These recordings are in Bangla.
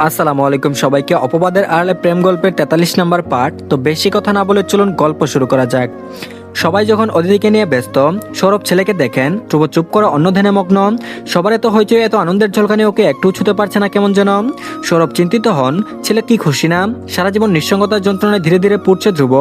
আসসালামু আলাইকুম সবাইকে। অপবাদের আড়ালে প্রেম গল্পের 43 নম্বর পার্ট। তো বেশি কথা না বলে চলুন গল্প শুরু করা যাক। সবাই যখন অদিতিকে নিয়ে ব্যস্ত, সৌরভ ছেলেকে দেখেন ধ্রুব চুপ করে অন্য ধ্যানে মগ্ন। সবার এত হইচই, এত আনন্দের ঝলকানি ওকে একটু ছুতে পারছে না কেমন যেন। সৌরভ চিন্তিত হন, ছেলে কি খুশি না? সারা জীবন নিঃসঙ্গতার যন্ত্রণায় ধীরে ধীরে পুড়ছে ধ্রুব।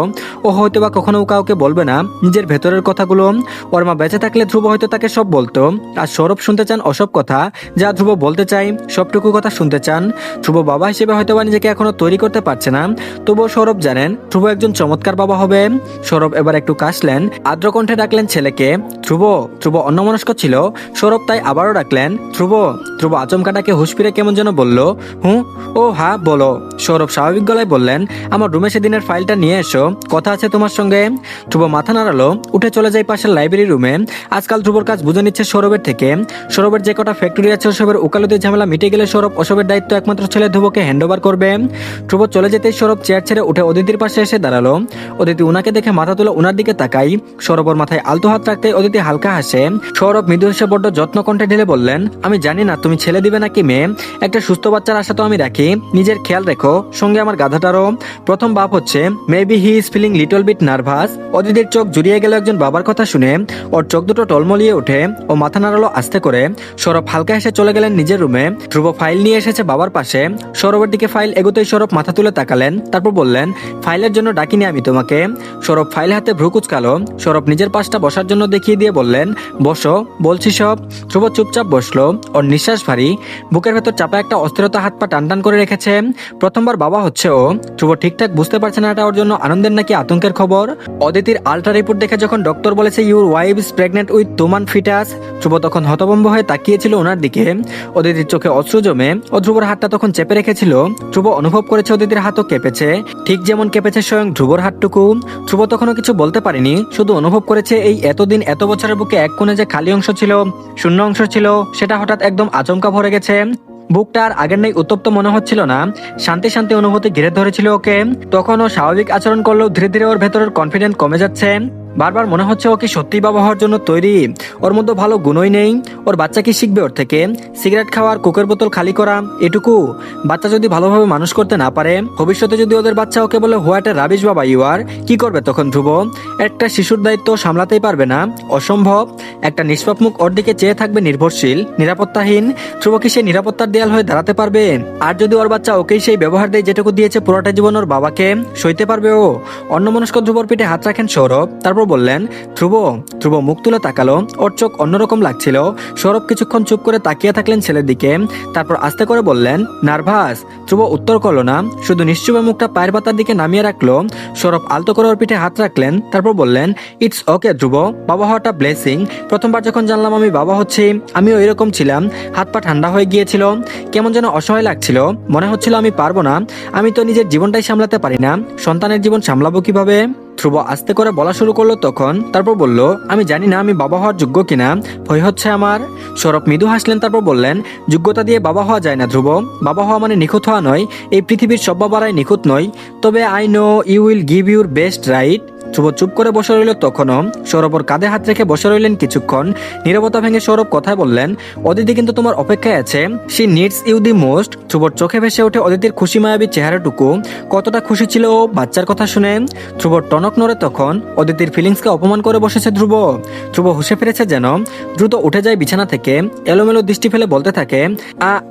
ও হয়তো বা কখনো কাউকে বলবে না নিজের ভেতরের কথাগুলো। ওর মা বেঁচে থাকলে ধ্রুব হয়তো তাকে সব বলতো। আর সৌরভ শুনতে চান ওসব কথা যা ধ্রুব বলতে চাই, সবটুকু কথা শুনতে চান। ধ্রুব বাবা হিসেবে হয়তো বা নিজেকে এখনো তৈরি করতে পারছে না, তবুও সৌরভ জানেন ধ্রুব একজন চমৎকার বাবা হবে। সৌরভ এবার একটু কাশলেন, আর্দ্র কণ্ঠে ডাকলেন ছেলেকে, ধ্রুব। ধ্রুব অন্যমনস্ক ছিল। সৌরভ তাই আবারও ডাকলেন, ধ্রুব। ধ্রুব আচমকা ডাকে হুঁশ ফিরে কেমন যেন বলল, হুঁ। ও হ্যাঁ বলো। সৌরভ স্বাভাবিক গলায় বললেন, আমার রুমে সেদিনের ফাইলটা নিয়ে এসো, কথা আছে তোমার সঙ্গে। ধ্রুব মাথা নাড়ালো, উঠে চলে যায় পাশের লাইব্রেরি রুমে। আজকাল ধ্রুবর কাজ বুঝে নিচ্ছে সৌরভের থেকে। সৌরভের যে কটা ফ্যাক্টরি আছে ওসবের ওকালতি ঝামেলা মিটে গেলে সৌরভ ওসবের দায়িত্ব একমাত্র ছেলে ধ্রুবকে হ্যান্ড ওভার করবে। ধ্রুব চলে যেতেই সৌরভ চেয়ার ছেড়ে উঠে অদিতির পাশে এসে দাঁড়ালো। অদিতি উনাকে দেখে মাথা তুলে উনার দিকে তাকাই। সৌরভের মাথায় আলতো হাত রাখতে অদিতি হালকা হাসে। সৌরভ মৃদু হেসে বড্ড যত্ন কণ্ঠে ঢেলে বললেন, আমি জানি না তুমি ছেলে দিবে নাকি মেয়ে, একটা সুস্থ বাচ্চার আশা তো আমি রাখি। নিজের খেয়াল রেখো, সঙ্গে আমার গাধাটারও। প্রথম ভাব হচ্ছে maybe he is feeling little bit nervous. অদিতির চোখ জুড়িয়ে গেল একজন বাবার কথা শুনে। ওর চোখ দুটো টলমলিয়ে ওঠে, ও মাথা নাড়ালো আস্তে করে। সৌরভ হালকা হেসে চলে গেলেন নিজের রুমে। ধ্রুব ফাইল নিয়ে এসেছে বাবার পাশে। সৌরভের দিকে ফাইল এগোতেই সৌরভ মাথা তুলে তাকালেন, তারপর বললেন, ফাইলের জন্য ডাকিনি আমি তোমাকে। সৌরভ ফাইল হাতে ভ্রু কুচকালো। সৌরভ নিজের পাশটা বসার জন্য দেখিয়ে দিয়ে বললেন, বসো, বলছি সব। ধ্রুব চুপচাপ বসলো। ওর নিঃশ্বাস ভারী, বুকের ভেতর চাপা একটা অস্থিরতা হাত পা টান টান করে রেখেছে। প্রথমবার বাবা হচ্ছে ও। ধ্রুব ঠিকঠাক বুঝতে পারছে না এটা ওর জন্য আনন্দের নাকি আতঙ্কের খবর। অদিতির আল্ট্রা রিপোর্ট দেখে যখন ডক্টর বলেছে your wife is pregnant with তোমান ফিটাস, ধ্রুব তখন হতভম্ব হয়ে তাকিয়েছিল ওনার দিকে। অদিতির চোখে অশ্রু জমে। ও ধ্রুবর হাতটা তখন চেপে রেখেছিল। ধ্রুব অনুভব করেছে অদিতির হাতও কেঁপেছে, ঠিক যেমন কেঁপেছে স্বয়ং ধ্রুবর হাতটুকু। ধ্রুব তখনও কিছু বলতে পারেনি, শুধু অনুভব করেছে এই এতদিন এত বছরের বুকে এক কোণে যে খালি অংশ ছিল, শূন্য অংশ ছিল, সেটা হঠাৎ একদম আচমকা ভরে গেছে। বুকটা আর আগের নেই উত্তপ্ত মনে হচ্ছিল না, শান্তি শান্তি অনুভূতি ঘিরে ধরেছিল ওকে। তখন ও স্বাভাবিক আচরণ করলেও ধীরে ধীরে ওর ভেতরের কনফিডেন্স কমে যাচ্ছে। বারবার মনে হচ্ছে ও কি সত্যি বাবা হওয়ার জন্য তৈরি। ওর মধ্যে ভালো গুণই নেই। ওর বাচ্চা কি শিখবে ওর থেকে? সিগারেট খাওয়ার, কোকের বোতল খালি করা, এটুকু? বাচ্চা যদি ভালোভাবে মানুষ করতে না পারে, ভবিষ্যতে যদি ওদের বাচ্চা ওকে বলে হোয়াট এ রাবিশ বাবা ইউ আর, কি করবে তখন ধ্রুব? একটা শিশুর দায়িত্ব সামলাতেই পারবে না, অসম্ভব। একটা নিষ্পাপ মুখ ওর দিকে চেয়ে থাকবে নির্ভরশীল, নিরাপত্তাহীন। ধ্রুব কি সেই নিরাপত্তার দেয়াল হয়ে দাঁড়াতে পারবে? আর যদি ওর বাচ্চা ওকেই সেই ব্যবহার দেয় যেটুকু দিয়েছে পুরোটা জীবন ওর বাবাকে, সইতে পারবে ও? অন্যমনস্ক ধ্রুবর পিঠে হাত রাখেন সৌরভ, তারপর বললেন, ধ্রুব। ধ্রুব মুখ তুলে তাকালো। ওর চোখ অন্যরকম লাগছিল। সৌরভ কিছুক্ষণ চুপ করে তাকিয়ে থাকলেন ছেলের দিকে, তারপর আস্তে করে বললেন, নার্ভাস? ধ্রুব উত্তর করলো না, শুধু নিশ্চুপে মুখটা পায়ের পাতার দিকে নামিয়ে রাখলো। সৌরভ আলতো করে ওর পিঠে হাত রাখলেন, তারপর বললেন, ইটস ওকে ধ্রুব, বাবা হওয়াটা ব্লেসিং। প্রথমবার যখন জানলাম আমি বাবা হচ্ছি, আমিও এরকম ছিলাম। হাত পা ঠান্ডা হয়ে গিয়েছিল, কেমন যেন অসহায় লাগছিল। মনে হচ্ছিল আমি পারবো না, আমি তো নিজের জীবনটাই সামলাতে পারি না, সন্তানের জীবন সামলাবো কিভাবে? ধ্রুব আস্তে করে বলা শুরু করলো তখন, তারপর বলল, আমি জানি না আমি বাবা হওয়ার যোগ্য কিনা, ভয় হচ্ছে আমার। সৌরভ মৃদু হাসলেন, তারপর বললেন, যোগ্যতা দিয়ে বাবা হওয়া যায় না ধ্রুব। বাবা হওয়া মানে নিখুঁত হওয়া নয়। এই পৃথিবীর সব বাবারাই নিখুঁত নয়, তবে I know you will give your best, right? Dhruba চুপ করে বসে রইল তখনও। সৌরভ ওর কাঁধে হাত রেখে বসে রইলেন কিছুক্ষণ। নীরবতা ভেঙে সৌরভ কথায় বললেন, অদিতি কিন্তু তোমার অপেক্ষায় আছে, she needs you the most. ধ্রুবর চোখে ভেসে ওঠে অদিতির খুশি মায়াবী চেহারাটুকু। কতটা খুশি ছিল ও বাচ্চার কথা শুনে। ধ্রুবর টনক নড়ে তখন। অদিতির ফিলিংসকে অপমান করে বসেছে ধ্রুব। ধ্রুব হুঁশে ফিরেছে যেন। দ্রুত উঠে যায় বিছানা থেকে, এলোমেলো দৃষ্টি ফেলে বলতে থাকে,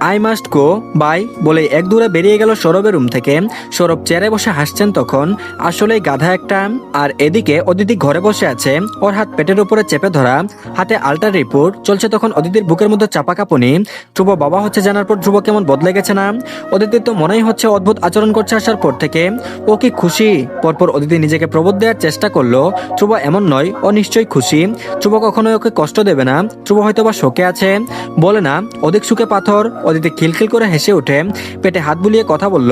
আই মাস্ট গো বাই, বলে এক দূরে বেরিয়ে গেল সৌরভের রুম থেকে। সৌরভ চেয়ারে বসে হাসছেন তখন, আসলেই গাধা একটা। আর এদিকে অদিতি ঘরে বসে আছে, ওর হাত পেটের উপরে চেপে ধরা, হাতে আল্ট্রা রিপোর্ট চলছে তখন। অদিতির বুকের মধ্যে চাপা কাঁপুনি। ধ্রুব বাবা হচ্ছে জানার পর ধ্রুব কেমন বদলে গেছে না? অদিতির তো মনেই হচ্ছে অদ্ভুত আচরণ করছে আসার পর থেকে। ও কি খুশি? পরপর অদিতি নিজেকে প্রবোধ দেওয়ার চেষ্টা করলো, ধ্রুব এমন নয়, ও নিশ্চয়ই খুশি। ধ্রুব কখনোই ওকে কষ্ট দেবে না। ধ্রুব হয়তো বা শোকে আছে, বলে না অধিক সুখে পাথর। অদিতি খিলখিল করে হেসে উঠে পেটে হাত বুলিয়ে কথা বলল,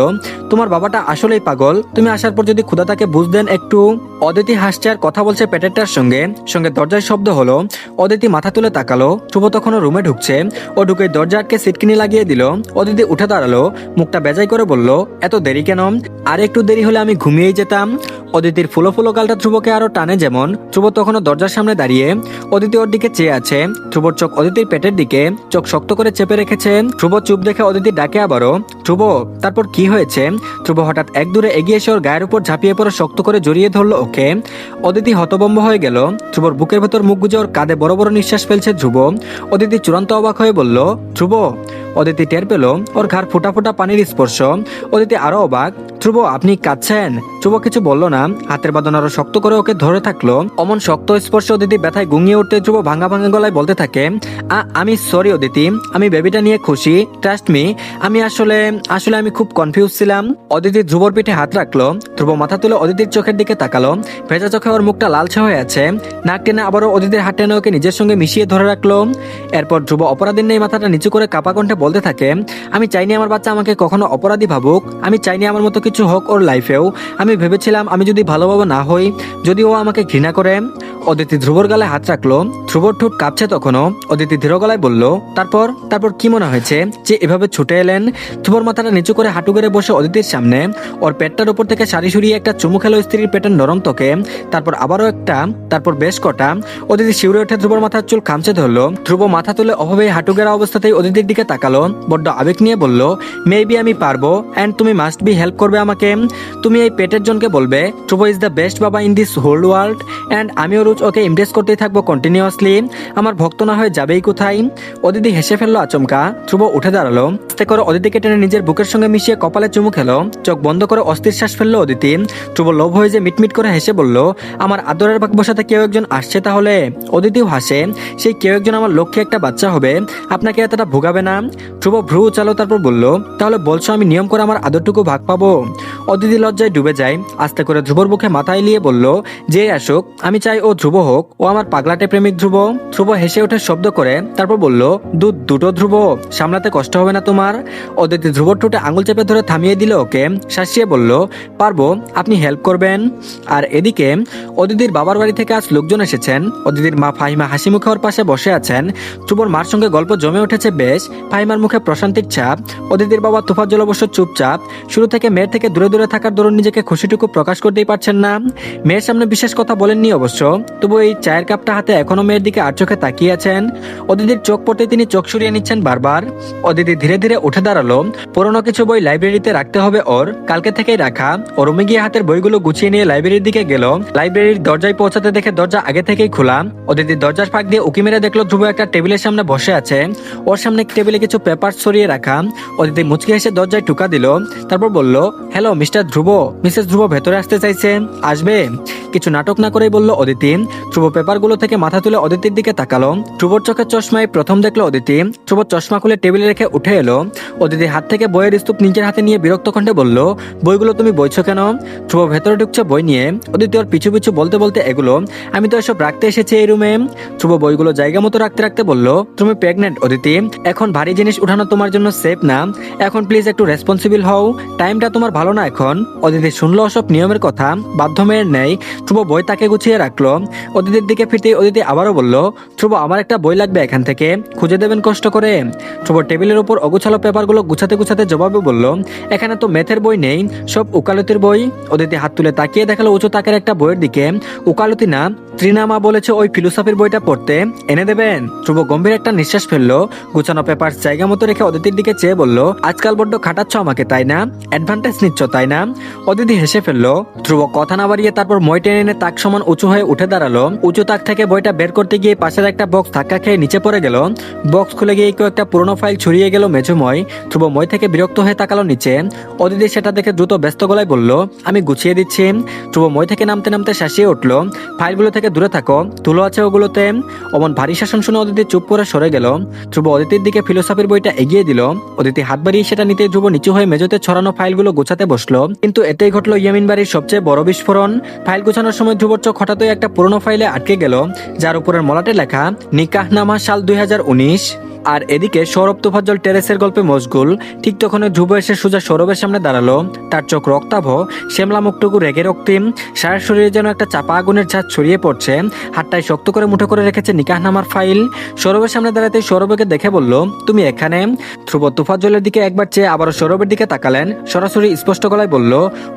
তোমার বাবাটা আসলেই পাগল। তুমি আসার পর যদি ক্ষুধা তাকে বুঝ দেন একটু। অদিতি হাসছে আর কথা বলছে পেটেরটার সঙ্গে সঙ্গে। দরজার শব্দ হলো। অদিতি মাথা তুলে তাকালো। ধ্রুব তখনও রুমে ঢুকছে। ও ঢুকে দরজা আটকে সিটকিনি লাগিয়ে দিল। অদিতি উঠে দাঁড়ালো, মুখটা বেজাই করে বলল, এত দেরি কেন? আর একটু দেরি হলে আমি ঘুমিয়েই যেতাম। অদিতির ফুলো ফুলো গালটা ধ্রুবকে আরো টানে যেমন। ধ্রুব তখনও দরজার সামনে দাঁড়িয়ে, অদিতি ওর দিকে চেয়ে আছে। ধ্রুবর চোখ অদিতির পেটের দিকে, চোখ শক্ত করে চেপে রেখেছে। ধ্রুব চুপ দেখে অদিতি ডাকে আবারও, ধ্রুব তারপর কি হয়েছে? ধ্রুব হঠাৎ এক দূরে এগিয়ে এসে ওর গায়ের উপর ঝাঁপিয়ে পড়ে শক্ত করে জড়িয়ে ধরলো ওকে। অদিতি হতভম্ব হয়ে গেল। ধ্রুবর বুকের ভেতর মুখ গুজে ওর কাঁধে বড় বড় নিঃশ্বাস ফেলছে ধ্রুব। অদিতি চূড়ান্ত অবাক হয়ে বলল, ধ্রুব। অদিতি টের পেল ওর ঘাড় ফোটা ফোটা পানির স্পর্শ। অদিতি আরো অবাক, ধ্রুব আপনি কাঁদছেন? ধ্রুব কিছু বলল না, হাতের বাঁধন আরো শক্ত করে ওকে ধরে থাকলো। অমন শক্ত স্পর্শ অদিতি ব্যথায় গুঙিয়ে উঠতে ধ্রুব ভাঙা ভাঙা গলায় বলতে থাকে, আমি সরি অদিতি, আমি বেবিটা নিয়ে খুশি, ট্রাস্ট মি। আমি আসলে আসলে আমি খুব কনফিউজ ছিলাম। অদিতি ধ্রুবর পিঠে হাত রাখলো। ধ্রুব মাথা তুলে অদিতির চোখের দিকে তাকালো। ভেজা চোখে ওর মুখটা লালচে হয়ে আছে। নাক টেনে আবারও অদিতির হাত টেনে ওকে নিজের সঙ্গে মিশিয়ে ধরে রাখলো। এরপর ধ্রুব অপরাধীর নেই মাথাটা নিচু করে কাপা কণ্ঠে বলতে থাকে, আমি চাইনি আমার বাচ্চা আমাকে কখনো অপরাধী ভাবুক। আমি চাইনি আমার মতো কিছু হোক ওর লাইফেও। আমি ভেবেছিলাম আমি যদি ভালোভাবে না হই, যদি ও আমাকে ঘৃণা করে। অদিতি ধ্রুবর গালে হাত রাখলো। ধ্রুবর ঠোঁট কাঁপছে তখনও। অদিতি ধীর গলায় বলল, তারপর তারপর কি মনে হয়েছে যে এভাবে ছুটে এলেন? ধ্রুবর মাথাটা নিচু করে হাঁটু গেড়ে বসে অদিতির সামনে ওর পেটটার উপর থেকে সারি সরিয়ে একটা চুমু খেলো স্ত্রীর পেটের নরম ত্বকে। তারপর আবারও একটা, তারপর বেশ কটা। অদিতি শিউরে উঠে ধ্রুবর মাথার চুল খামচে ধরলো। ধ্রুব মাথা তুলে অভাবে হাঁটু গেড়া অবস্থাতেই অদিতির দিকে তাকালো। বড্ড আবেগ নিয়ে বলল, মেবি আমি পারবো, অ্যান্ড তুমি মাস্ট বি হেল্প করবে আমাকে। তুমি এই পেটের জনকে বলবে Dhruv is the best baba in this whole world, and আমিও রোজ ওকে ইমপ্রেস করতেই থাকবো কন্টিনিউয়াসলি। আমার ভক্ত না হয়ে যাবেই কোথায়? অদিতি হেসে ফেললো আচমকা। ধ্রুব উঠে দাঁড়ালো। আস্তে করে অদিতিকে টেনে নিজের বুকের সঙ্গে মিশিয়ে কপালে চুমু খেলো। চোখ বন্ধ করে অস্থির শ্বাস ফেললো অদিতি। ধ্রুব লোভ হয়ে যে মিটমিট করে হেসে বলল, আমার আদরের বাক বসাতে কেউ একজন আসছে তাহলে? অদিতিও হাসে। সেই কেউ একজন আমার লক্ষ্যে একটা বাচ্চা হবে, আপনাকে এতটা ভোগাবে না। ধ্রুব ভ্রু চালো, তারপর বলল, তাহলে বলছো আমি নিয়ম করে আমার আদরটুকু ভাগ পাবো? অদিতি লজ্জায় ডুবে যায়। আস্তে করে ধ্রুবর বুকে মাথা এলিয়ে বলল, যে আসুক, আমি চাই ও ধ্রুব হোক, ও আমার পাগলাটে প্রেমিক ধ্রুব। ধ্রুব হেসে ওঠে শব্দ করে, তারপর বলল, দুটো ধ্রুব, সামলাতে কষ্ট হবে না তোমার? অদিতি ধ্রুবর ঠোঁটে আঙুল চেপে ধরে থামিয়ে দিল ওকে। শাসিয়ে বলল, পারবো, আপনি হেল্প করবেন। আর এদিকে অদিতির বাবার বাড়ি থেকে আজ লোকজন এসেছেন। অদিতির মা ফাহিমা হাসি মুখে ওর পাশে বসে আছেন। ধ্রুবর মার সঙ্গে গল্প জমে উঠেছে বেশ। ফাহিমার মুখে প্রশান্তির ছাপ। অদিতির বাবা তোফাজ্জল অবশ্য চুপচাপ। শুরু থেকে মেয়ের থেকে দূরে দূরে থাকার দরুন নিজেকে খুশিটুকু প্রকাশ করতেই পারছেন না। মেয়ের সামনে বিশেষ কথা বলেননি অবশ্য, তবু এই চায়ের কাপটা হাতে এখনো মেয়ের দিকে আর চোখে তাকিয়ে আছেন। অদিতির চোখ পড়তে তিনি চোখ সরিয়ে নিচ্ছেন বারবার। অদিতি ধীরে ধীরে উঠে দাঁড়ালো। পুরনো কিছু বই লাইব্রেরিতে রাখতে হবে ওর, কালকে থেকেই রাখা। ও রুমে গিয়ে হাতের বইগুলো গুছিয়ে নিয়ে লাইব্রেরির দিকে গেল। লাইব্রেরির দরজায় পৌঁছাতে দেখে দরজা আগে থেকেই খোলা। অদিতি দরজার ফাঁক দিয়ে উকি মেরে দেখলো ধ্রুব একটা টেবিলের সামনে বসে আছে। ওর সামনে টেবিলে কিছু পেপার সরিয়ে রাখা। অদিতি মুচকি হেসে দরজায় ঠুকা দিল। তারপর বলল, হ্যালো মিস্টার ধ্রুব, মিসেস ধ্রুব ভেতরে আসতে চাইছে, আসবে? কিছু নাটক না করেই বলল অদিতি। ধ্রুব পেপারগুলো থেকে মাথা তুলে অদিতির দিকে তাকালো। ধ্রুবর চোখের চশমায় প্রথম দেখলো অদিতি। ধ্রুব চশমা খুলে টেবিলে রেখে উঠে এলো। অদিতির হাত থেকে বইয়ের স্তূপ নিজের হাতে নিয়ে বিরক্ত কণ্ঠে বলল, বইগুলো তুমি বইছো কেন? ধ্রুব ভেতরে ঢুকছে বই নিয়ে। অদিতি ওর পিছু পিছু বলতে বলতে এগুলো, আমি তো এসব রাখতে এসেছি এই রুমে। ধ্রুব বইগুলো জায়গা মতো রাখতে রাখতে বলল, তুমি প্রেগনেন্ট অদিতি, এখন ভারী জিনিস উঠানো তোমার জন্য সেফ না। এখন প্লিজ একটু রেসপন্সিবল হও, টাইমটা তোমার ভালো না এখন। অদিতি শুনলো সব নিয়মের কথা, বাধ্য মেয়ের নেই। ধ্রুব বই তাকে গুছিয়ে রাখলো। অদিতির দিকে ফিরতে অদিতি আবারও বলল, ধ্রুব আমার একটা বই লাগবে এখান থেকে, খুঁজে দেবেন কষ্ট করে। ধ্রুব টেবিলের উপর অগুছালো পেপারগুলো গুছাতে গুছাতে জবাবে বলল, এখানে তো ম্যাথের বই নেই, সব উকালতির বই। অদিতি হাত তুলে তাকিয়ে দেখালো উঁচু তাকের একটা বইয়ের দিকে। উকালতি না, ত্রিনামা বলেছে ওই ফিলোসফির বইটা পড়তে, এনে দেবেন? ধ্রুব গম্ভীর একটা নিঃশ্বাস ফেললো। গুছানো পেপার জায়গা মতো রেখে অদিতির দিকে চেয়ে বলল, আজকাল বড্ড খাটাচ্ছ আমাকে তাই না? অ্যাডভান্টেজ নিচ্ছ তাই না? অদিতি হেসে ফেললো। ধ্রুব কথা না বাড়িয়ে তারপর মই টেনে এনে তাক সমান উঁচু হয়ে উঠে দাঁড়ালো। উঁচু তাক থেকে বইটা বের করতে গিয়ে পাশের একটা বক্স ধাক্কা খেয়ে নিচে পড়ে গেল। বক্স খুলে গিয়ে কেউ একটা পুরোনো ফাইল ছড়িয়ে গেল মেঝুময়। ধ্রুব মই থেকে বিরক্ত হয়ে তাকালো নিচে। অদিতি সেটা দেখে দ্রুত ব্যস্ত গলায় বলল, আমি গুছিয়ে দিচ্ছি। ধ্রুব মই থেকে নামতে নামতে শাসিয়ে উঠলো, ফাইলগুলো থেকে দূরে থাকো, ধুলো আছে ওগুলোতে। অমন ভারী শাসন শুনে অদিতি চুপ করে সরে গেল। ধ্রুব অদিতির দিকে ফিলোসফির বইটা এগিয়ে দিল। অদিতি হাত বাড়িয়ে সেটা নিতে ধ্রুব নিচু হয়ে মেঝেতে ছড়ানো ফাইলগুলো গোছাতে বসলো। কিন্তু এতেই ঘটলো ইয়ামিন বাড়ির সবচেয়ে বড় বিস্ফোরণ। ফাইল গোছানোর সময় ধ্রুবর চোখ হঠাৎই একটা পুরোনো ফাইলে আটকে গেল, যার উপরের মলাটে লেখা নিকাহনামা সাল 2019। আর এদিকে সৌরভ তোফাজ্জল টেরেসের গল্পে মশগুল। ঠিক তখন ধ্রুব এসে সোজা সৌরভের সামনে দাঁড়ালো। তার চোখ রক্তাভ, শ্যামলা মুখটুকু রেগে রক্তিম, সারা শরীরে যেন একটা চাপা আগুনের ঝাঁজ ছড়িয়ে পড়ছে। হাতটায় শক্ত করে মুঠো করে রেখেছে নিকাহনামার ফাইল। সৌরভের সামনে দাঁড়াতেই সৌরভকে দেখে বলল, তুমি এখানে? ধ্রুব তোফাজ্জলের দিকে একবার চেয়ে আবারও সৌরভের দিকে তাকালেন। সরাসরি স্পষ্ট গলায় বলল,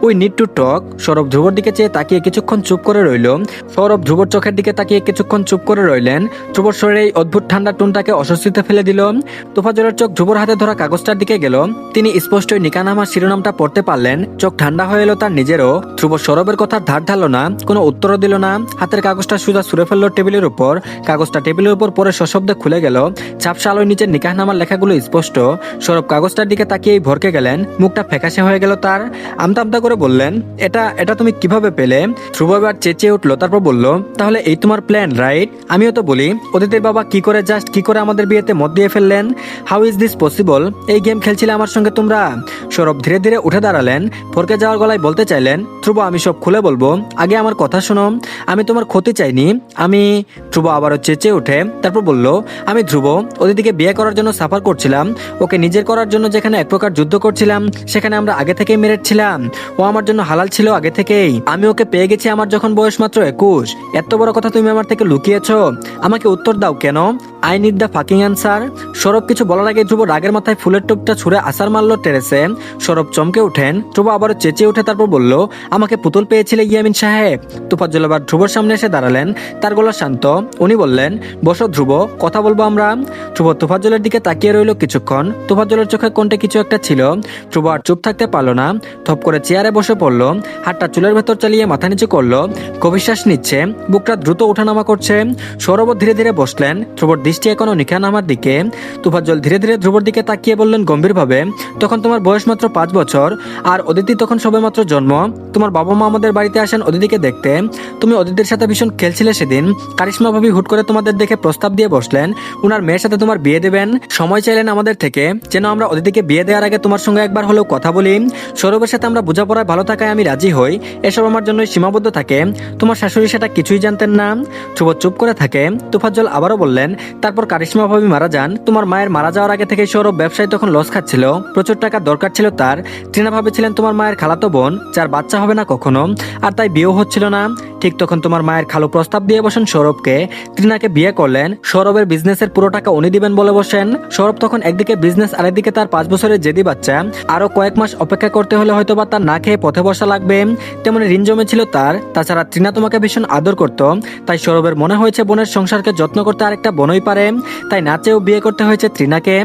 we need to talk. Sourav ধ্রুবর দিকে চেয়ে তাকিয়ে কিছুক্ষণ চুপ করে রইল। সৌরভ ধ্রুবর চোখের দিকে তাকিয়ে কিছুক্ষণ চুপ করে রইলেন। ধ্রুবর শরীরে এই অদ্ভুত ঠান্ডা টুনটাকে অস্বস্তিতে ফেলে দিল। তোফাজ্জলের চোখ ধ্রুবর হাতে ধরা কাগজটার দিকে গেল। তিনি স্পষ্টই নিকাহনামার শিরোনামটা পড়তে পারলেন। চোখ ঠান্ডা হয়ে এলো তার নিজেরও। ধ্রুব সৌরভের কথার ধার ধারল না, কোনো উত্তরও দিল না। হাতের কাগজটা সোজা ছুঁড়ে ফেললো টেবিলের উপর। কাগজটা টেবিলের উপর পরে সশব্দে খুলে গেল। ঝাপসা আলোয় নিচের নিকাহনামার লেখাগুলো স্পষ্ট। সৌরভ কাগজটার দিকে তাকিয়েই ভরকে গেলেন। মুখটা ফ্যাকাশে হয়ে গেল তার। আমতা আমতা করে বললেন, এটা এটা তুমি কিভাবে পেলে? ধ্রুব এবার চেঁচিয়ে উঠলো, তারপর বলল, তাহলে এই তোমার প্ল্যান, রাইট? আমিও তো বলি, অদিতির বাবা কি করে আমাদের বিয়েতে মত দিয়ে ফেললেন? How is this possible? এই গেম খেলছিলে আমার সঙ্গে তোমরা? সৌরভ ধীরে ধীরে উঠে দাঁড়ালেন। ফরকে যাওয়ার গলায় বলতে চাইলেন, ধ্রুব আমি সব খুলে বলবো, আগে আমার কথা শোনো। আমি তোমার ক্ষতি চাইনি। আমি ধ্রুব আবারও চেঁচিয়ে উঠে তারপর বলল, আমি ধ্রুব অদিতিকে বিয়ে করার জন্য সাফার করছিলাম। ওকে নিজের করার জন্য যেখানে এক প্রকার যুদ্ধ করছিলাম, সেখানে আমরা আগে থেকেই মেরেট ছিলাম। ও আমার জন্য হালাল ছিল আগে থেকেই। আমি ওকে পেয়ে গেছি আমার যখন বয়স মাত্র 21। এত বড় কথা তুমি আমার থেকে লুকিয়েছো। আমাকে উত্তর দাও কেন? I need the fucking answer. Sourav কিছু বলার আগে ধ্রুব রাগের মাথায় ফুলের টুকটা ছুঁড়ে আসার মারলো টেরেসে। সৌরভ চমকে উঠেন। ধ্রুব আবারও চেঁচিয়ে উঠে তারপর বলল, আমাকে পুতুল পেয়েছিলে ইয়ামিন সাহেব। তোফাজ্জল আবার ধ্রুবর সামনে এসে দাঁড়ালেন। তার গলা শান্ত। উনি বললেন, বসো ধ্রুব, কথা বলবো আমরা। ধ্রুব তোফাজ্জলের দিকে তাকিয়ে রইল কিছুক্ষণ। তোফাজ্জলের চোখে কোনটা কিছু একটা ছিল। ধ্রুব আর চুপ থাকতে পারলো না। থপ করে চেয়ারে বসে পড়লো। হাতটা চুলের ভেতর চালিয়ে মাথা নিচু করলো। গভীর শ্বাস নিচ্ছে। বুকটা দ্রুত ওঠানামা করছে। সৌরভ ধীরে ধীরে বসলেন। ধ্রুবর দৃষ্টি এখনো নিকাহনামার দিকে। তোফাজ্জল ধীরে ধীরে ধ্রুবর দিকে তাকিয়ে বললেন গম্ভীরভাবে, তখন তোমার বয়স মাত্র 5 বছর। আর অদিতি তখন সবেমাত্র জন্ম। তোমার বাবা মা আমাদের বাড়িতে আসেন অদিতিকে দেখতে। তুমি অদিতির সাথে ভীষণ খেলছিলে সেদিন। কারিশমা ভাবি হুট করে তোমাদের দেখে প্রস্তাব দিয়ে বসলেন উনার মেয়ের সাথে তোমার বিয়ে দেবেন। সময় চাইলেন আমাদের থেকে, যেন আমরা অদিতিকে বিয়ে দেওয়ার আগে তোমার সঙ্গে একবার হলেও কথা বলি। সৌরভের সাথে আমরা বোঝাপড়ায় ভালো থাকায় আমি রাজি হই। এসব আমার জন্যই সীমাবদ্ধ থাকে। তোমার শাশুড়ি সেটা কিছুই জানতেন না। ধ্রুব চুপ করে থাকে। তোফাজ্জল আবারও বললেন, তারপর কারিশমা ভাবি মারা যান। তোমার মায়ের মারা যাওয়ার আগে থেকে সৌরভ ব্যবসায় তখন লস খাচ্ছিল। প্রচুর টাকা দরকার ছিল তার। ট্রিনা ভাবেছিলেন তোমার মায়ের খালাতো বোন, যার বাচ্চা হবে না কখনো, আর তাই বিয়েও হচ্ছিল না। ঠিক তখন তোমার মায়ের খালু প্রস্তাব দিয়ে বসেন সৌরভকে। ট্রিনাকে বিয়ে করলেন। সৌরভের বিজনেসের পুরো টাকা উনি দিবেন বলে বসেন। সৌরভ তখন একদিকে বিজনেস, আরেকদিকে তার 5 বছরের জেদি বাচ্চা। আরো কয়েক মাস অপেক্ষা করতে হলে হয়তোবা তার না খেয়ে পথে বসা লাগবে। তেমনি ঋণ জমেছিল তার। তাছাড়া ট্রিনা তোমাকে ভীষণ আদর করত। তাই সৌরভের মনে হয়েছে বোনের সংসারকে যত্ন করতে আরেকটা বোনই পারে। তাই না চেয়েও বিয়ে করতে হয়েছে ট্রিনাকে।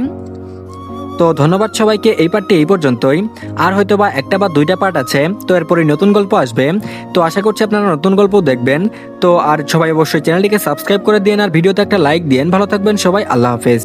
তো ধন্যবাদ সবাইকে। এই পার্টটি এই পর্যন্তই। আর হয়তোবা একটা বা দুইটা পার্ট আছে, তো এরপরে নতুন গল্প আসবে। তো আশা করছি আপনারা নতুন গল্প দেখবেন। তো আর সবাই অবশ্যই চ্যানেলটিকে সাবস্ক্রাইব করে দিন আর ভিডিওতে একটা লাইক দিন। ভালো থাকবেন সবাই। আল্লাহ হাফেজ।